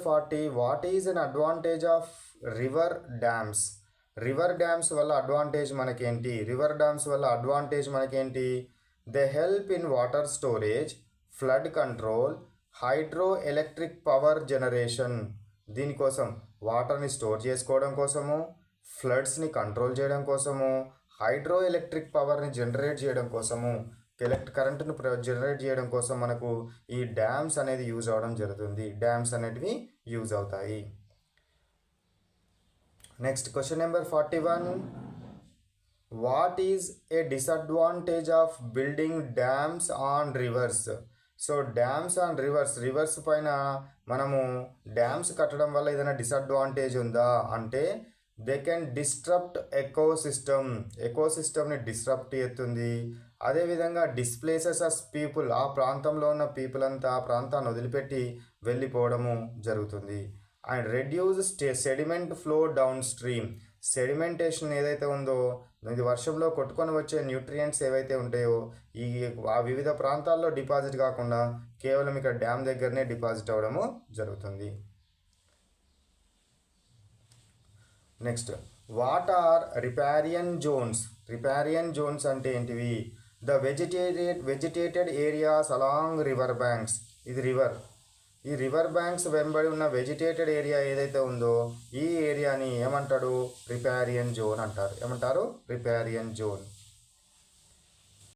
40, what is an advantage of river dams? River dams వల్ల advantage మనకేంటి? River dams వల్ల advantage మనకేంటి? They help in water storage, flood control, hydro electric power generation. దీనికోసం వాటర్ని store చేసుకోవడం కోసము, ఫ్లడ్స్ని control చేయడం కోసము, హైడ్రో ఎలక్ట్రిక్ పవర్ని జనరేట్ చేయడం కోసము, కరెంటును జనరేట్ చేయడం కోసం మనకు ఈ డ్యామ్స్ అనేది యూజ్ అవ్వడం జరుగుతుంది. డ్యామ్స్ అనేటివి యూజ్ అవుతాయి. Next question number 41, what is a disadvantage of building dams on reverse? So dams on reverse పైన మనము డ్యామ్స్ కట్టడం వల్ల ఏదైనా డిసడ్వాంటేజ్ ఉందా అంటే, దే కెన్ డిస్ట్రప్ట్ ఎకోసిస్టమ్ని డిస్ట్రప్ట్ చేస్తుంది. అదేవిధంగా డిస్ప్లేసెస్ అస్ పీపుల్, ఆ ప్రాంతంలో ఉన్న పీపుల్ అంతా ఆ ప్రాంతాన్ని వదిలిపెట్టి వెళ్ళిపోవడము జరుగుతుంది. And reduce sediment flow down stream, sedimentation ఏదైతే ఉందో, ఇది వర్షంలో కొట్టుకొని వచ్చే న్యూట్రియంట్స్ ఏవైతే ఉంటాయో ఆ వివిధ ప్రాంతాల్లో డిపాజిట్ కాకుండా కేవలం ఇక్కడ డ్యామ్ దగ్గరనే డిపాజిట్ అవ్వడము జరుగుతుంది. Next, what are riparian zones? Riparian zones అంటే ఏంటివి? The vegetated areas along river banks. ఇది రివర్, ఈ రివర్ బ్యాంక్స్ వెంబడి ఉన్న వెజిటేటెడ్ ఏరియా ఏదైతే ఉందో ఈ ఏరియాని ఏమంటాడు? రిపారియన్ జోన్ అంటారు. ఏమంటారు? Riparian zone.